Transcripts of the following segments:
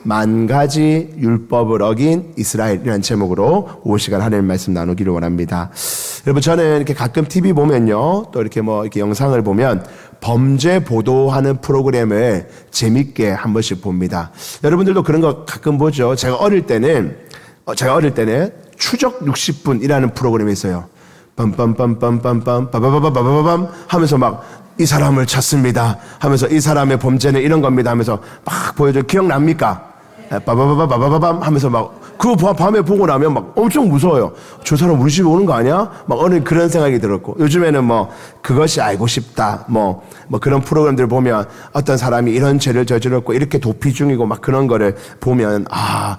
만 가지 율법을 어긴 이스라엘이라는 제목으로 5시간 하나님 말씀 나누기를 원합니다. 여러분, 저는 이렇게 가끔 TV 보면요, 또 이렇게 이렇게 영상을 보면 범죄 보도하는 프로그램을 재밌게 한 번씩 봅니다. 여러분들도 그런 거 가끔 보죠. 제가 어릴 때는 추적 60분이라는 프로그램이 있어요. 빰빰빰빰빰빰 빠바바바바밤 하면서 이 사람을 찾습니다 하면서 이 사람의 범죄는 이런 겁니다 하면서 막 보여줘요. 기억납니까? 빠바바바바바밤 하면서 그 밤에 보고 나면 엄청 무서워요. 저 사람 우리 집에 오는 거 아니야? 어느 그런 생각이 들었고, 요즘에는 그것이 알고 싶다 그런 프로그램들 보면 어떤 사람이 이런 죄를 저질렀고 이렇게 도피 중이고 그런 거를 보면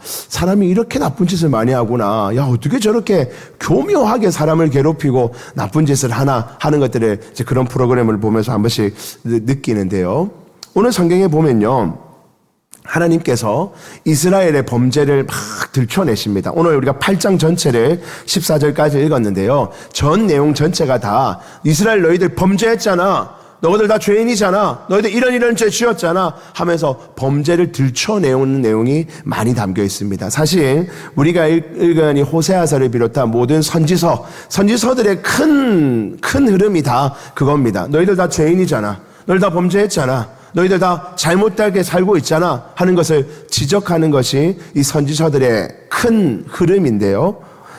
사람이 이렇게 나쁜 짓을 많이 하구나. 야, 어떻게 저렇게 교묘하게 사람을 괴롭히고 나쁜 짓을 하나 하는 것들을 이제 그런 프로그램을 보면서 한 번씩 느끼는데요. 오늘 성경에 보면요, 하나님께서 이스라엘의 범죄를 막 들춰내십니다. 오늘 우리가 8장 전체를 14절까지 읽었는데요. 전 내용 전체가 다 이스라엘 너희들 범죄했잖아. 너희들 다 죄인이잖아. 너희들 이런 죄 지었잖아 하면서 범죄를 들춰내오는 내용이 많이 담겨 있습니다. 사실 우리가 읽은 이 호세아서를 비롯한 모든 선지서들의 큰 흐름이 다 그겁니다. 너희들 다 죄인이잖아. 너희들 다 범죄했잖아. 너희들 다 잘못되게 살고 있잖아 하는 것을 지적하는 것이 이 선지서들의 큰 흐름인데요.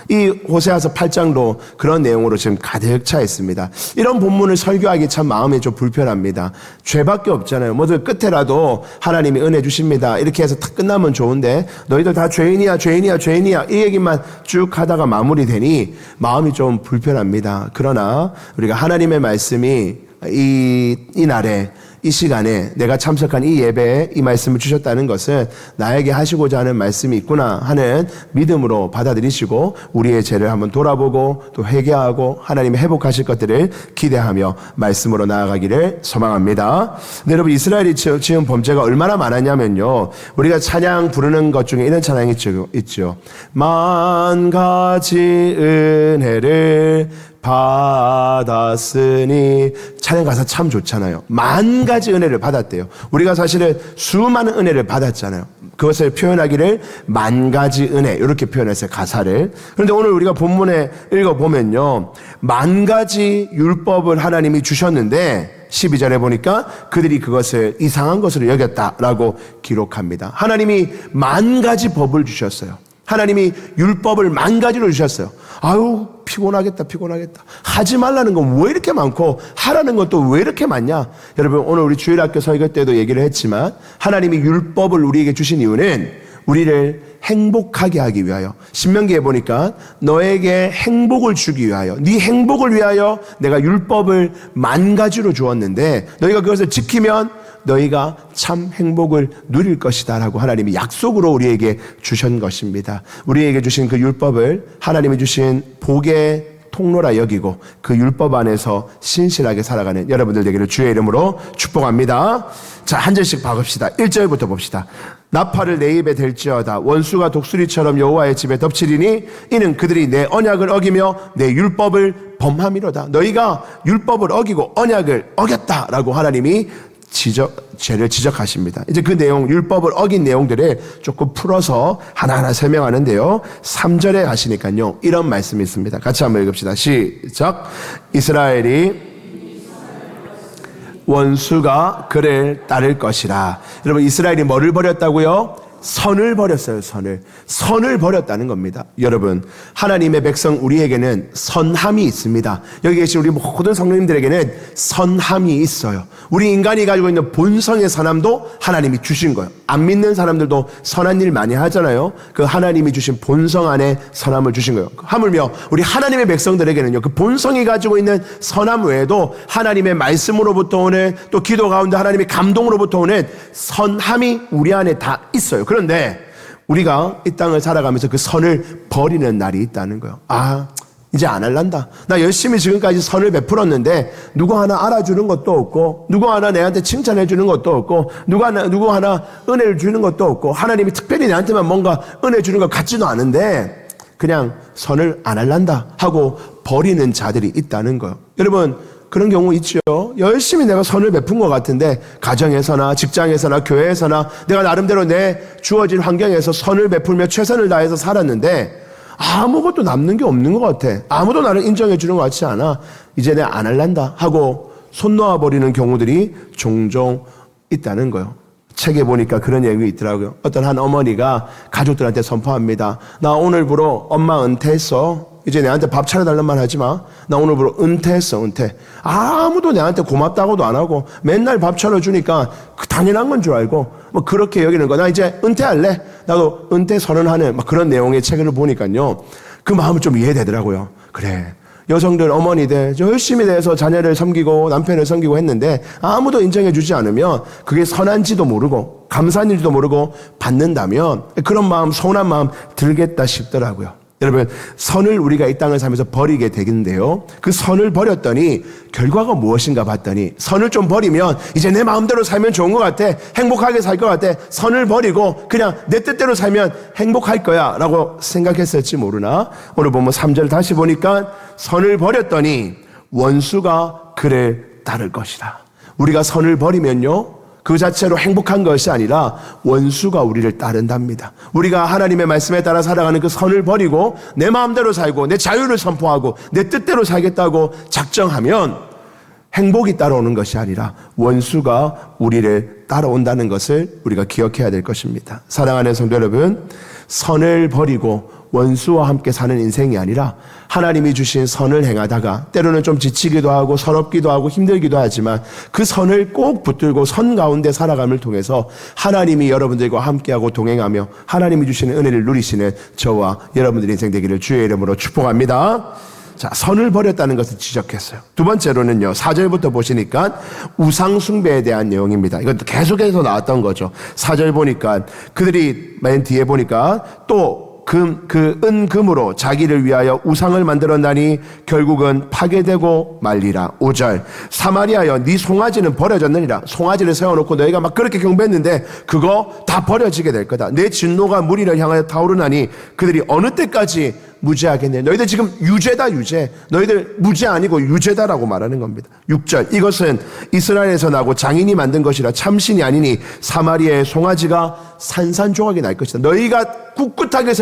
이 호세아서 8장도 그런 내용으로 지금 가득 차 있습니다. 이런 본문을 설교하기 참 마음이 좀 불편합니다. 죄밖에 없잖아요. 모두 끝에라도 하나님이 은혜 주십니다 이렇게 해서 탁 끝나면 좋은데, 너희들 다 죄인이야 이 얘기만 쭉 하다가 마무리되니 마음이 좀 불편합니다. 그러나 우리가 하나님의 말씀이 이 날에 이 시간에 내가 참석한 이 예배에 이 말씀을 주셨다는 것은 나에게 하시고자 하는 말씀이 있구나 하는 믿음으로 받아들이시고 우리의 죄를 한번 돌아보고 또 회개하고 하나님이 회복하실 것들을 기대하며 말씀으로 나아가기를 소망합니다. 근데 여러분, 이스라엘이 지은 범죄가 얼마나 많았냐면요, 우리가 찬양 부르는 것 중에 이런 찬양이 있죠. 만 가지 은혜를 받았으니. 찬양 가사 참 좋잖아요. 만 가지 은혜를 받았대요. 우리가 사실은 수많은 은혜를 받았잖아요. 그것을 표현하기를 만 가지 은혜 이렇게 표현했어요, 가사를. 그런데 오늘 우리가 본문에 읽어보면요, 만 가지 율법을 하나님이 주셨는데 12절에 보니까 그들이 그것을 이상한 것으로 여겼다라고 기록합니다. 하나님이 만 가지 법을 주셨어요. 하나님이 율법을 만 가지로 주셨어요. 아유, 피곤하겠다. 하지 말라는 건 왜 이렇게 많고 하라는 건 또 왜 이렇게 많냐? 여러분, 오늘 우리 주일학교 설교 때도 얘기를 했지만 하나님이 율법을 우리에게 주신 이유는 우리를 행복하게 하기 위하여. 신명기에 보니까 너에게 행복을 주기 위하여, 네 행복을 위하여 내가 율법을 만 가지로 주었는데 너희가 그것을 지키면 너희가 참 행복을 누릴 것이다 라고 하나님이 약속으로 우리에게 주신 것입니다. 우리에게 주신 그 율법을 하나님이 주신 복의 통로라 여기고 그 율법 안에서 신실하게 살아가는 여러분들 되기를 주의 이름으로 축복합니다. 자, 한 절씩 봐봅시다. 1절부터 봅시다. 나팔을 내 입에 댈지어다. 원수가 독수리처럼 여호와의 집에 덮치리니 이는 그들이 내 언약을 어기며 내 율법을 범함이로다. 너희가 율법을 어기고 언약을 어겼다라고 하나님이 죄를 지적하십니다. 이제 그 내용, 율법을 어긴 내용들을 조금 풀어서 하나하나 설명하는데요. 3절에 가시니까요, 이런 말씀이 있습니다. 같이 한번 읽읍시다. 시작. 이스라엘이 원수가 그를 따를 것이라. 여러분, 이스라엘이 뭐를 버렸다고요? 선을 버렸어요. 선을 버렸다는 겁니다. 여러분, 하나님의 백성 우리에게는 선함이 있습니다. 여기 계신 우리 모든 성도님들에게는 선함이 있어요. 우리 인간이 가지고 있는 본성의 선함도 하나님이 주신 거예요. 안 믿는 사람들도 선한 일 많이 하잖아요. 그 하나님이 주신 본성 안에 선함을 주신 거예요. 하물며 우리 하나님의 백성들에게는요, 그 본성이 가지고 있는 선함 외에도 하나님의 말씀으로부터 오는, 또 기도 가운데 하나님의 감동으로부터 오는 선함이 우리 안에 다 있어요. 그런데 우리가 이 땅을 살아가면서 그 선을 버리는 날이 있다는 거예요. 이제 안 할란다. 나 열심히 지금까지 선을 베풀었는데 누구 하나 알아주는 것도 없고, 누구 하나 내한테 칭찬해 주는 것도 없고, 누구 하나 은혜를 주는 것도 없고, 하나님이 특별히 내한테만 뭔가 은혜 주는 것 같지도 않은데 그냥 선을 안 할란다 하고 버리는 자들이 있다는 거예요. 여러분, 그런 경우 있죠. 열심히 내가 선을 베푼 것 같은데 가정에서나 직장에서나 교회에서나 내가 나름대로 내 주어진 환경에서 선을 베풀며 최선을 다해서 살았는데 아무것도 남는 게 없는 것 같아. 아무도 나를 인정해 주는 것 같지 않아. 이제 내가 안 할란다 하고 손 놓아버리는 경우들이 종종 있다는 거예요. 책에 보니까 그런 얘기 있더라고요. 어떤 한 어머니가 가족들한테 선포합니다. 나 오늘부로 엄마 은퇴했어. 이제 내한테 밥 차려달란 말 하지 마. 나 오늘부로 은퇴했어, 은퇴. 아무도 내한테 고맙다고도 안 하고 맨날 밥 차려주니까 당연한 건 줄 알고 뭐 그렇게 여기는 거. 나 이제 은퇴할래. 나도 은퇴 선언하는 막 그런 내용의 책을 보니까요. 그 마음을 좀 이해되더라고요. 그래. 여성들, 어머니들 열심히 대해서 자녀를 섬기고 남편을 섬기고 했는데 아무도 인정해 주지 않으면 그게 선한지도 모르고 감사한지도 모르고 받는다면 그런 마음, 서운한 마음 들겠다 싶더라고요. 여러분, 선을 우리가 이 땅을 살면서 버리게 되겠는데요. 그 선을 버렸더니 결과가 무엇인가 봤더니 선을 좀 버리면 이제 내 마음대로 살면 좋은 것 같아. 행복하게 살 것 같아. 선을 버리고 그냥 내 뜻대로 살면 행복할 거야 라고 생각했을지 모르나 오늘 보면 3절 다시 보니까 선을 버렸더니 원수가 그를 따를 것이다. 우리가 선을 버리면요. 그 자체로 행복한 것이 아니라 원수가 우리를 따른답니다. 우리가 하나님의 말씀에 따라 살아가는 그 선을 버리고 내 마음대로 살고 내 자유를 선포하고 내 뜻대로 살겠다고 작정하면 행복이 따라오는 것이 아니라 원수가 우리를 따라온다는 것을 우리가 기억해야 될 것입니다. 사랑하는 성도 여러분, 선을 버리고 원수와 함께 사는 인생이 아니라 하나님이 주신 선을 행하다가 때로는 좀 지치기도 하고 서럽기도 하고 힘들기도 하지만 그 선을 꼭 붙들고 선 가운데 살아감을 통해서 하나님이 여러분들과 함께하고 동행하며 하나님이 주시는 은혜를 누리시는 저와 여러분들의 인생 되기를 주의 이름으로 축복합니다. 자, 선을 버렸다는 것을 지적했어요. 두 번째로는요, 4절부터 보시니까 우상 숭배에 대한 내용입니다. 이것도 계속해서 나왔던 거죠. 4절 보니까 그들이 맨 뒤에 보니까 또 은금으로 자기를 위하여 우상을 만들었나니 결국은 파괴되고 말리라. 5절 사마리아여 네 송아지는 버려졌느니라. 송아지를 세워놓고 너희가 막 그렇게 경배했는데 그거 다 버려지게 될 거다. 내 진노가 무리를 향하여 타오르나니 그들이 어느 때까지 무죄하겠네. 너희들 지금 유죄다, 유죄. 너희들 무죄 아니고 유죄다라고 말하는 겁니다. 6절 이것은 이스라엘에서 나고 장인이 만든 것이라 참신이 아니니 사마리아의 송아지가 산산조각이 날 것이다. 너희가 꿋꿋하게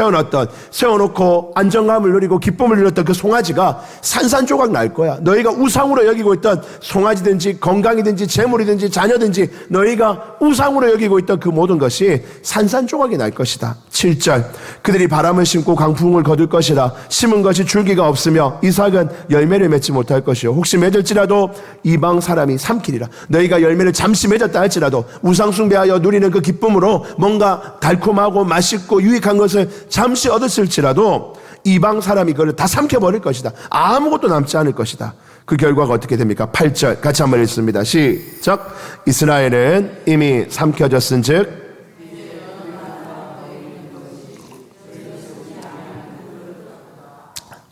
세워놓고 안정감을 누리고 기쁨을 누렸던 그 송아지가 산산조각 날 거야. 너희가 우상으로 여기고 있던 송아지든지 건강이든지 재물이든지 자녀든지 너희가 우상으로 여기고 있던 그 모든 것이 산산조각이 날 것이다. 7절 그들이 바람을 심고 강풍을 거둘 것이라. 심은 것이 줄기가 없으며 이삭은 열매를 맺지 못할 것이요 혹시 맺을지라도 이방 사람이 삼키리라. 너희가 열매를 잠시 맺었다 할지라도 우상 숭배하여 누리는 그 기쁨으로 뭔가 달콤하고 맛있고 유익한 것을 잠시 얻었을지라도 이방 사람이 그걸 다 삼켜버릴 것이다. 아무것도 남지 않을 것이다. 그 결과가 어떻게 됩니까? 8절 같이 한번 읽습니다. 시작. 이스라엘은 이미 삼켜졌은즉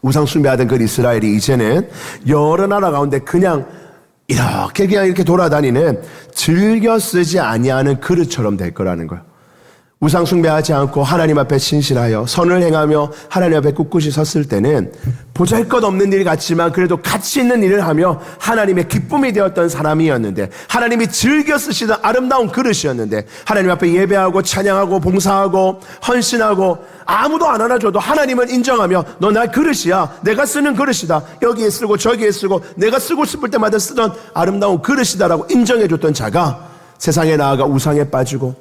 우상 숭배하던 그 이스라엘이 이제는 여러 나라 가운데 그냥 이렇게 돌아다니는 즐겨 쓰지 아니하는 그릇처럼 될 거라는 거예요. 우상 숭배하지 않고 하나님 앞에 신실하여 선을 행하며 하나님 앞에 꿋꿋이 섰을 때는 보잘것없는 일 같지만 그래도 가치 있는 일을 하며 하나님의 기쁨이 되었던 사람이었는데 하나님이 즐겨 쓰시던 아름다운 그릇이었는데 하나님 앞에 예배하고 찬양하고 봉사하고 헌신하고 아무도 안 알아줘도 하나님은 인정하며 너 나 그릇이야. 내가 쓰는 그릇이다. 여기에 쓰고 저기에 쓰고 내가 쓰고 싶을 때마다 쓰던 아름다운 그릇이다라고 인정해줬던 자가 세상에 나아가 우상에 빠지고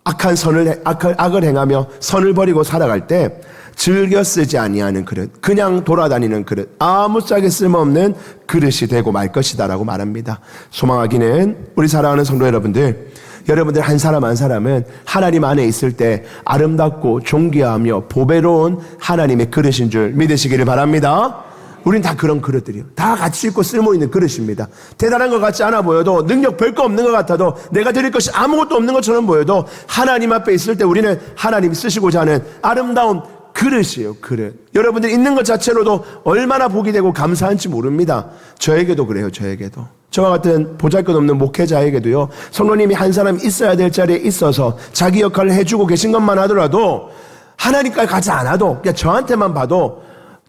악을 행하며 선을 버리고 살아갈 때 즐겨 쓰지 아니하는 그릇, 그냥 돌아다니는 그릇, 아무짝에 쓸모없는 그릇이 되고 말 것이다라고 말합니다. 소망하기는 우리 사랑하는 성도 여러분들 한 사람 한 사람은 하나님 안에 있을 때 아름답고 존귀하며 보배로운 하나님의 그릇인 줄 믿으시기를 바랍니다. 우린 다 그런 그릇들이요. 다 가치 있고 쓸모있는 그릇입니다. 대단한 것 같지 않아 보여도 능력 별거 없는 것 같아도 내가 드릴 것이 아무것도 없는 것처럼 보여도 하나님 앞에 있을 때 우리는 하나님이 쓰시고자 하는 아름다운 그릇이에요. 그릇. 여러분들이 있는 것 자체로도 얼마나 복이 되고 감사한지 모릅니다. 저에게도 그래요. 저에게도. 저와 같은 보잘것없는 목회자에게도요. 성도님이 한 사람 있어야 될 자리에 있어서 자기 역할을 해주고 계신 것만 하더라도 하나님까지 가지 않아도 그냥 저한테만 봐도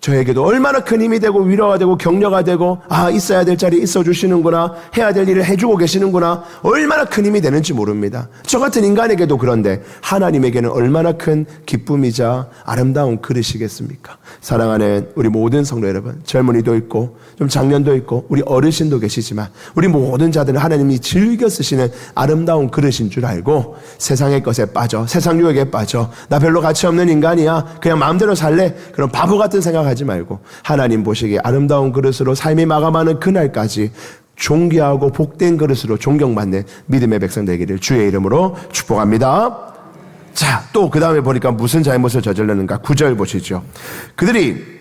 저에게도 얼마나 큰 힘이 되고 위로가 되고 격려가 되고 있어야 될 자리에 있어 주시는구나, 해야 될 일을 해주고 계시는구나, 얼마나 큰 힘이 되는지 모릅니다. 저 같은 인간에게도 그런데 하나님에게는 얼마나 큰 기쁨이자 아름다운 그릇이겠습니까? 사랑하는 우리 모든 성도 여러분, 젊은이도 있고 좀 장년도 있고 우리 어르신도 계시지만 우리 모든 자들은 하나님이 즐겨 쓰시는 아름다운 그릇인 줄 알고 세상의 것에 빠져, 세상 유혹에 빠져, 나 별로 가치 없는 인간이야, 그냥 마음대로 살래, 그런 바보 같은 생각하지 말고 하나님 보시기에 아름다운 그릇으로 삶이 마감하는 그날까지 존귀하고 복된 그릇으로 존경받는 믿음의 백성 되기를 주의 이름으로 축복합니다. 자, 또 그 다음에 보니까 무슨 잘못을 저질렀는가? 9절 보시죠. 그들이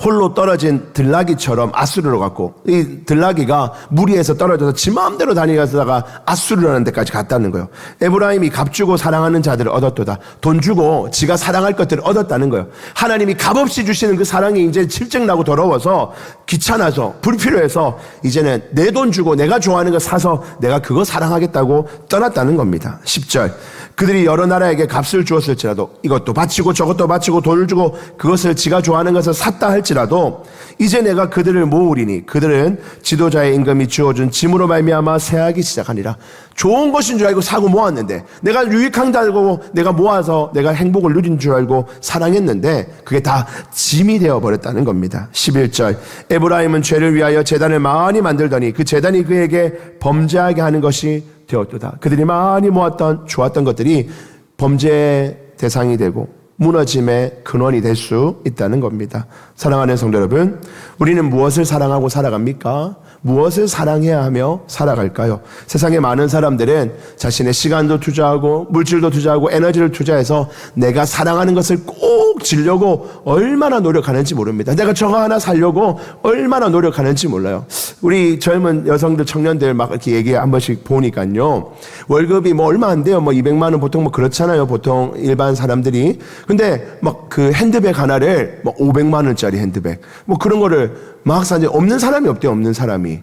홀로 떨어진 들나귀처럼 아수르로 갔고, 이 들나귀가 무리에서 떨어져서 지 마음대로 다니다가 아수르라는 데까지 갔다는 거예요. 에브라임이 값주고 사랑하는 자들을 얻었도다. 돈 주고 지가 사랑할 것들을 얻었다는 거예요. 하나님이 값없이 주시는 그 사랑이 이제 질증나고 더러워서 귀찮아서 불필요해서 이제는 내 돈 주고 내가 좋아하는 거 사서 내가 그거 사랑하겠다고 떠났다는 겁니다. 10절. 그들이 여러 나라에게 값을 주었을지라도, 이것도 바치고 저것도 바치고 돈을 주고 그것을 지가 좋아하는 것을 샀다 할지라도 이제 내가 그들을 모으리니 그들은 지도자의 임금이 주어준 짐으로 말미암아 세하기 시작하니라. 좋은 것인 줄 알고 사고 모았는데, 내가 유익한다고 내가 모아서 내가 행복을 누린 줄 알고 사랑했는데 그게 다 짐이 되어버렸다는 겁니다. 11절. 에브라임은 죄를 위하여 제단을 많이 만들더니 그 제단이 그에게 범죄하게 하는 것이 되었도다. 그들이 많이 모았던 좋았던 것들이 범죄의 대상이 되고 무너짐의 근원이 될 수 있다는 겁니다. 사랑하는 성도 여러분, 우리는 무엇을 사랑하고 살아갑니까? 무엇을 사랑해야 하며 살아갈까요? 세상에 많은 사람들은 자신의 시간도 투자하고 물질도 투자하고 에너지를 투자해서 내가 사랑하는 것을 꼭 지려고 얼마나 노력하는지 모릅니다. 내가 저거 하나 살려고 얼마나 노력하는지 몰라요. 우리 젊은 여성들, 청년들 막 이렇게 얘기 한 번씩 보니까요, 월급이 뭐 얼마 안 돼요. 뭐 200만 원 보통 뭐 그렇잖아요. 보통 일반 사람들이. 근데 막 그 핸드백 하나를 뭐 500만 원짜리 핸드백 뭐 그런 거를 막 사는데 없는 사람이 없대요. 없는 사람이.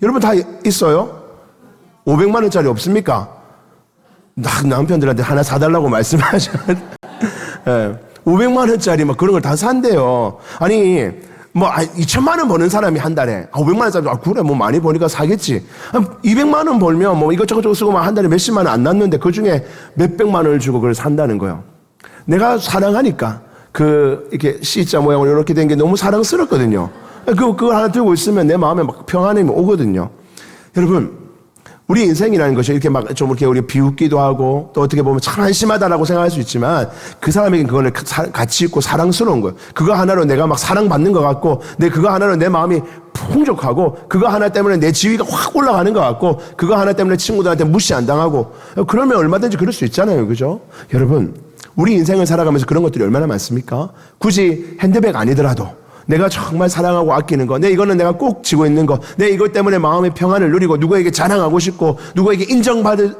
여러분 다 있어요? 500만 원짜리 없습니까? 남편들한테 하나 사달라고 말씀하셔. 네. 500만 원짜리 막 그런 걸 다 산대요. 아니 뭐 2천만 원 버는 사람이 한 달에 500만 원짜리 그래 뭐 많이 버니까 사겠지. 200만 원 벌면 뭐 이것저것 쓰고 한 달에 몇십만 원 안 났는데 그 중에 몇백만 원을 주고 그걸 산다는 거예요. 내가 사랑하니까 이렇게 C자 모양으로 이렇게 된 게 너무 사랑스럽거든요. 그걸 하나 들고 있으면 내 마음에 막 평안함이 오거든요. 여러분, 우리 인생이라는 것이 이렇게 막 좀 이렇게 우리 비웃기도 하고 또 어떻게 보면 참 한심하다라고 생각할 수 있지만 그 사람에겐 그거를 가치 있고 사랑스러운 거예요. 그거 하나로 내가 막 사랑받는 것 같고 그거 하나로 내 마음이 풍족하고 그거 하나 때문에 내 지위가 확 올라가는 것 같고 그거 하나 때문에 친구들한테 무시 안 당하고 그러면 얼마든지 그럴 수 있잖아요. 그죠? 여러분, 우리 인생을 살아가면서 그런 것들이 얼마나 많습니까? 굳이 핸드백 아니더라도 내가 정말 사랑하고 아끼는 거, 이거는 내가 꼭 쥐고 있는 거, 이것 때문에 마음의 평안을 누리고 누구에게 자랑하고 싶고 누구에게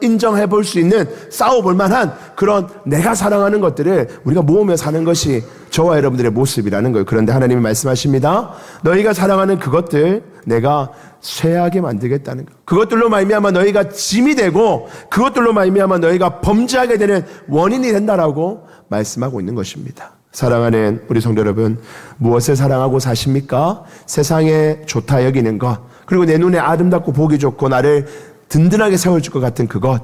인정해 볼 수 있는 싸워볼 만한 그런 내가 사랑하는 것들을 우리가 모으며 사는 것이 저와 여러분들의 모습이라는 거예요. 그런데 하나님이 말씀하십니다. 너희가 사랑하는 그것들 내가 쇠하게 만들겠다는 거. 그것들로 말미암아 너희가 짐이 되고 그것들로 말미암아 너희가 범죄하게 되는 원인이 된다라고 말씀하고 있는 것입니다. 사랑하는 우리 성도 여러분, 무엇을 사랑하고 사십니까? 세상에 좋다 여기는 것, 그리고 내 눈에 아름답고 보기 좋고 나를 든든하게 세워줄 것 같은 그것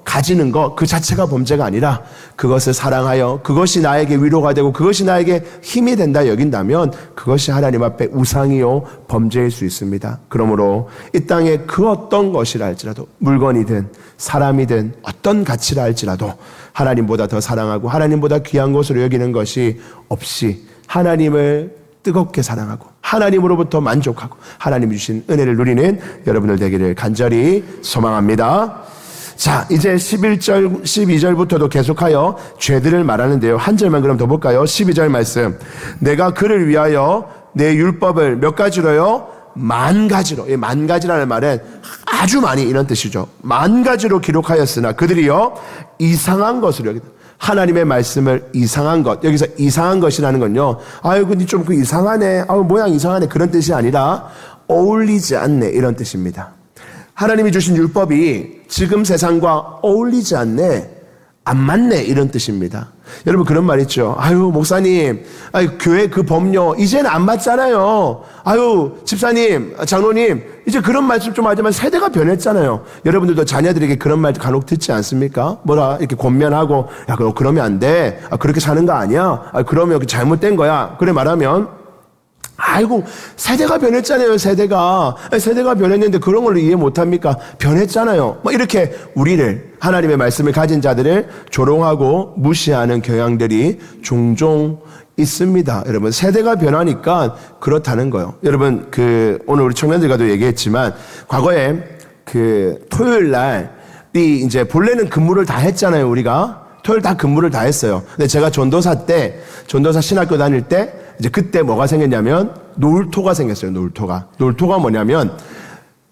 가지는 것, 그 자체가 범죄가 아니라 그것을 사랑하여 그것이 나에게 위로가 되고 그것이 나에게 힘이 된다 여긴다면 그것이 하나님 앞에 우상이요 범죄일 수 있습니다. 그러므로 이 땅에 그 어떤 것이라 할지라도, 물건이든 사람이든 어떤 가치라 할지라도 하나님보다 더 사랑하고 하나님보다 귀한 것으로 여기는 것이 없이 하나님을 뜨겁게 사랑하고 하나님으로부터 만족하고 하나님이 주신 은혜를 누리는 여러분들 되기를 간절히 소망합니다. 자, 이제 11절, 12절부터도 계속하여 죄들을 말하는데요. 한 절만 그럼 더 볼까요? 12절 말씀. 내가 그를 위하여 내 율법을 몇 가지로요? 만 가지로. 이 만 가지라는 말은 아주 많이 이런 뜻이죠. 만 가지로 기록하였으나 그들이요 이상한 것으로 여기다. 하나님의 말씀을 이상한 것. 여기서 이상한 것이라는 건요. 아유, 근데 좀 그 이상하네. 아유, 모양 이상하네. 그런 뜻이 아니라 어울리지 않네. 이런 뜻입니다. 하나님이 주신 율법이 지금 세상과 어울리지 않네. 안 맞네 이런 뜻입니다. 여러분 그런 말 있죠. 아유 목사님, 아유 교회 그 법료 이제는 안 맞잖아요. 아유 집사님, 장로님 이제 그런 말씀 좀 하지만 세대가 변했잖아요. 여러분들도 자녀들에게 그런 말 간혹 듣지 않습니까? 뭐라 이렇게 권면하고 야 그러면 안 돼. 아, 그렇게 사는 거 아니야. 아, 그러면 잘못된 거야. 그래 말하면 아이고 세대가 변했잖아요. 세대가 변했는데 그런 걸로 이해 못합니까? 변했잖아요. 뭐 이렇게 우리를 하나님의 말씀을 가진 자들을 조롱하고 무시하는 경향들이 종종 있습니다. 여러분 세대가 변하니까 그렇다는 거예요. 여러분 오늘 우리 청년들과도 얘기했지만 과거에 토요일 날이 이제 본래는 근무를 다 했잖아요. 우리가 토요일 다 근무를 다 했어요. 근데 제가 전도사 신학교 다닐 때 이제 그때 뭐가 생겼냐면 놀토가 생겼어요. 놀토가 뭐냐면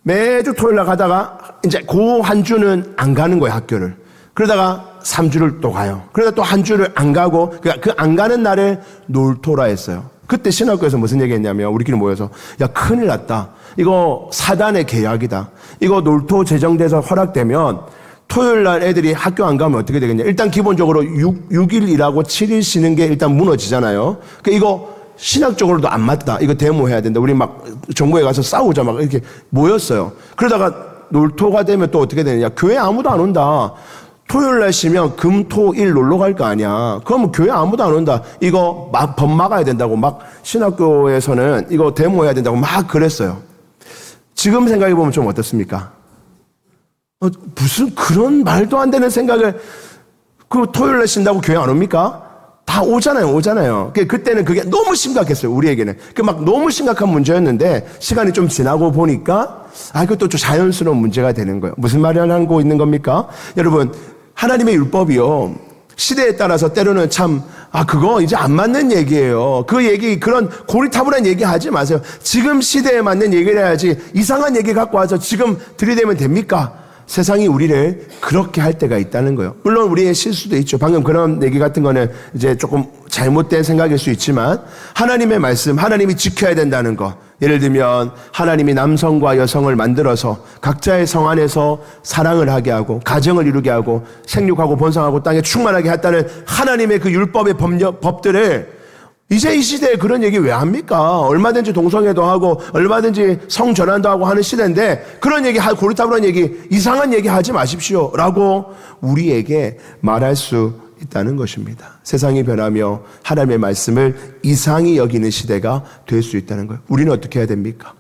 매주 토요일 날 가다가 이제 그 한 주는 안 가는 거예요, 학교를. 그러다가 3주를 또 가요. 그러다 또 한 주를 안 가고 그 안 가는 날을 놀토라 했어요. 그때 신학교에서 무슨 얘기 했냐면 우리끼리 모여서 야 큰일 났다. 이거 사단의 계약이다. 이거 놀토 제정돼서 허락되면 토요일 날 애들이 학교 안 가면 어떻게 되겠냐. 일단 기본적으로 6일 일하고 7일 쉬는 게 일단 무너지잖아요. 그러니까 이거 신학적으로도 안 맞다. 이거 데모해야 된다. 우리 막 정부에 가서 싸우자 막 이렇게 모였어요. 그러다가 놀토가 되면 또 어떻게 되느냐. 교회 아무도 안 온다. 토요일 날 쉬면 금, 토, 일 놀러 갈 거 아니야. 그러면 교회 아무도 안 온다. 이거 법 막아야 된다고 막 신학교에서는 이거 데모해야 된다고 막 그랬어요. 지금 생각해보면 좀 어떻습니까? 무슨 그런 말도 안 되는 생각을 토요일 날 쉰다고 교회 안 옵니까? 다 오잖아요. 그때는 그게 너무 심각했어요, 우리에게는. 막 너무 심각한 문제였는데, 시간이 좀 지나고 보니까, 그것도 좀 자연스러운 문제가 되는 거예요. 무슨 말을 하고 있는 겁니까? 여러분, 하나님의 율법이요. 시대에 따라서 때로는 그거 이제 안 맞는 얘기예요. 그런 고리타분한 얘기 하지 마세요. 지금 시대에 맞는 얘기를 해야지, 이상한 얘기 갖고 와서 지금 들이대면 됩니까? 세상이 우리를 그렇게 할 때가 있다는 거예요. 물론 우리의 실수도 있죠. 방금 그런 얘기 같은 거는 이제 조금 잘못된 생각일 수 있지만 하나님의 말씀, 하나님이 지켜야 된다는 거. 예를 들면 하나님이 남성과 여성을 만들어서 각자의 성 안에서 사랑을 하게 하고 가정을 이루게 하고 생육하고 번성하고 땅에 충만하게 했다는 하나님의 그 율법의 법들을 이제 이 시대에 그런 얘기 왜 합니까? 얼마든지 동성애도 하고 얼마든지 성전환도 하고 하는 시대인데 그런 얘기, 고리타분한 얘기, 이상한 얘기 하지 마십시오 라고 우리에게 말할 수 있다는 것입니다. 세상이 변하며 하나님의 말씀을 이상히 여기는 시대가 될 수 있다는 거예요. 우리는 어떻게 해야 됩니까?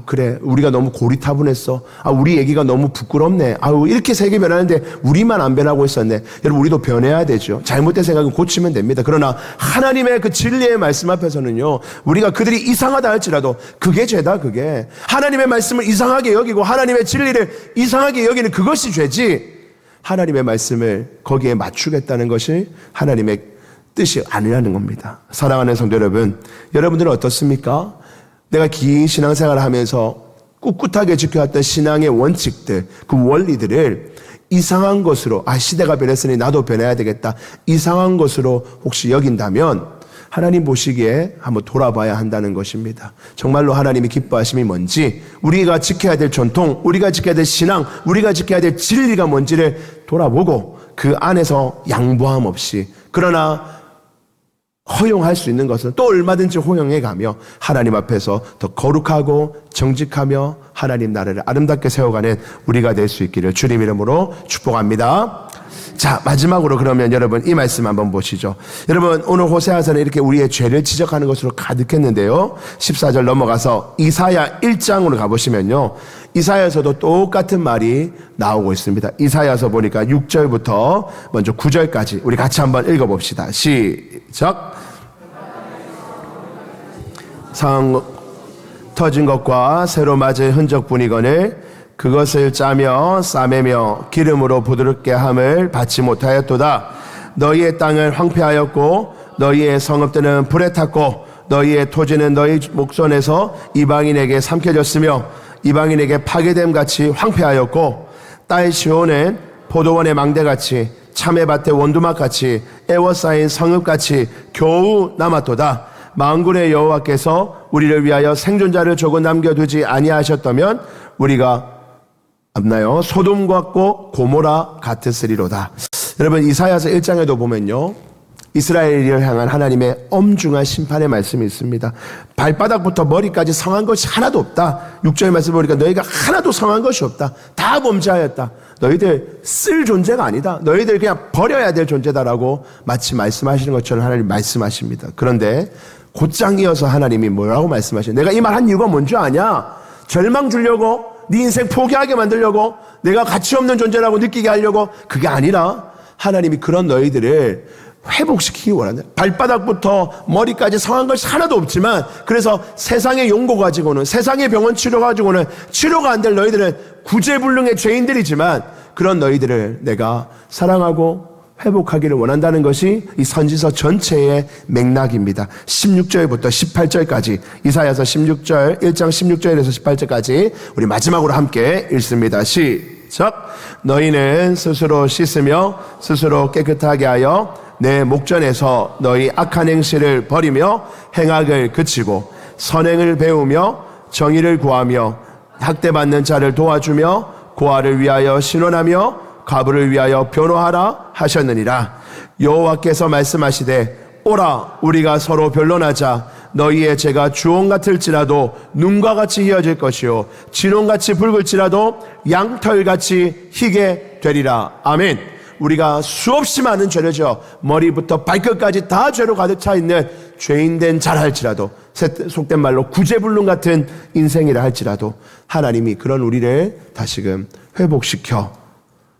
그래. 우리가 너무 고리타분했어. 우리 얘기가 너무 부끄럽네. 이렇게 세계 변하는데 우리만 안 변하고 있었네. 여러분, 우리도 변해야 되죠. 잘못된 생각은 고치면 됩니다. 그러나 하나님의 그 진리의 말씀 앞에서는요, 우리가 그들이 이상하다 할지라도 그게 죄다, 그게. 하나님의 말씀을 이상하게 여기고 하나님의 진리를 이상하게 여기는 그것이 죄지. 하나님의 말씀을 거기에 맞추겠다는 것이 하나님의 뜻이 아니라는 겁니다. 사랑하는 성도 여러분, 여러분들은 어떻습니까? 내가 긴 신앙생활을 하면서 꿋꿋하게 지켜왔던 신앙의 원칙들, 그 원리들을 이상한 것으로, 시대가 변했으니 나도 변해야 되겠다, 이상한 것으로 혹시 여긴다면 하나님 보시기에 한번 돌아봐야 한다는 것입니다. 정말로 하나님이 기뻐하심이 뭔지, 우리가 지켜야 될 전통, 우리가 지켜야 될 신앙, 우리가 지켜야 될 진리가 뭔지를 돌아보고 그 안에서 양보함 없이, 그러나 허용할 수 있는 것은 또 얼마든지 허용해가며 하나님 앞에서 더 거룩하고 정직하며 하나님 나라를 아름답게 세워가는 우리가 될 수 있기를 주님 이름으로 축복합니다. 자, 마지막으로 그러면 여러분 이 말씀 한번 보시죠. 여러분, 오늘 호세아서는 이렇게 우리의 죄를 지적하는 것으로 가득했는데요, 14절 넘어가서 이사야 1장으로 가보시면요, 이사야서도 똑같은 말이 나오고 있습니다. 이사야서 보니까 6절부터 먼저 9절까지 우리 같이 한번 읽어봅시다. 시작. 상 터진 것과 새로 맞은 흔적뿐이거늘 그것을 짜며 싸매며 기름으로 부드럽게 함을 받지 못하였도다. 너희의 땅을 황폐하였고 너희의 성읍들은 불에 탔고 너희의 토지는 너희 목전에서 이방인에게 삼켜졌으며 이방인에게 파괴됨 같이 황폐하였고 딸 시온은 포도원의 망대같이 참외밭의 원두막같이 애워싸인 성읍같이 겨우 남았도다. 만군의 여호와께서 우리를 위하여 생존자를 조금 남겨두지 아니하셨다면 우리가 없나요? 소돔 같고 고모라 같으리로다. 여러분 이사야서 1장에도 보면요, 이스라엘을 향한 하나님의 엄중한 심판의 말씀이 있습니다. 발바닥부터 머리까지 성한 것이 하나도 없다. 6절의 말씀 보니까 너희가 하나도 성한 것이 없다. 다 범죄하였다. 너희들 쓸 존재가 아니다. 너희들 그냥 버려야 될 존재다라고 마치 말씀하시는 것처럼 하나님 말씀하십니다. 그런데 곧장 이어서 하나님이 뭐라고 말씀하시냐? 내가 이 말 한 이유가 뭔지 아냐? 절망 주려고, 네 인생 포기하게 만들려고, 내가 가치 없는 존재라고 느끼게 하려고, 그게 아니라 하나님이 그런 너희들을 회복시키기 원한다. 발바닥부터 머리까지 성한 것이 하나도 없지만, 그래서 세상의 용고 가지고는, 세상의 병원 치료 가지고는 치료가 안 될 너희들은 구제불능의 죄인들이지만, 그런 너희들을 내가 사랑하고 회복하기를 원한다는 것이 이 선지서 전체의 맥락입니다. 16절부터 18절까지, 이사야서 16절, 1장 16절에서 18절까지 우리 마지막으로 함께 읽습니다. 시작. 너희는 스스로 씻으며 스스로 깨끗하게 하여 내 목전에서 너희 악한 행실을 버리며 행악을 그치고 선행을 배우며 정의를 구하며 학대받는 자를 도와주며 고아를 위하여 신원하며 과부를 위하여 변호하라 하셨느니라. 여호와께서 말씀하시되 오라 우리가 서로 변론하자. 너희의 죄가 주홍 같을지라도 눈과 같이 희어질 것이요 진홍같이 붉을지라도 양털같이 희게 되리라. 아멘. 우리가 수없이 많은 죄를 지어 머리부터 발끝까지 다 죄로 가득 차 있는 죄인된 자라 할지라도, 속된 말로 구제불능 같은 인생이라 할지라도 하나님이 그런 우리를 다시금 회복시켜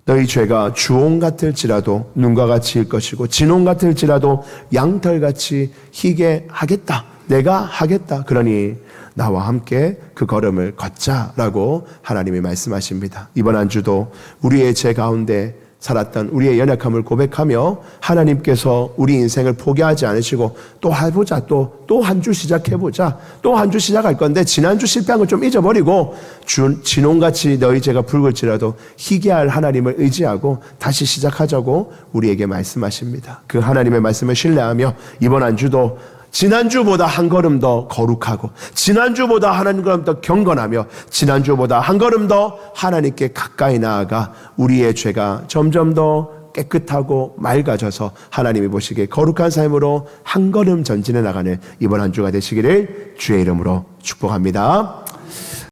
너희 죄가 주홍 같을지라도 눈과 같이일 것이고 진홍 같을지라도 양털같이 희게 하겠다. 내가 하겠다. 그러니 나와 함께 그 걸음을 걷자라고 하나님이 말씀하십니다. 이번 한 주도 우리의 죄 가운데 살았던 우리의 연약함을 고백하며 하나님께서 우리 인생을 포기하지 않으시고 또 해보자, 또 한 주 시작해보자, 또 한 주 시작할 건데 지난주 실패한 걸 좀 잊어버리고 진홍같이 너희 죄가 붉을지라도 희게 할 하나님을 의지하고 다시 시작하자고 우리에게 말씀하십니다. 그 하나님의 말씀을 신뢰하며 이번 한 주도 지난주보다 한 걸음 더 거룩하고, 지난주보다 한 걸음 더 경건하며, 지난주보다 한 걸음 더 하나님께 가까이 나아가 우리의 죄가 점점 더 깨끗하고 맑아져서 하나님이 보시기에 거룩한 삶으로 한 걸음 전진해 나가는 이번 한 주가 되시기를 주의 이름으로 축복합니다.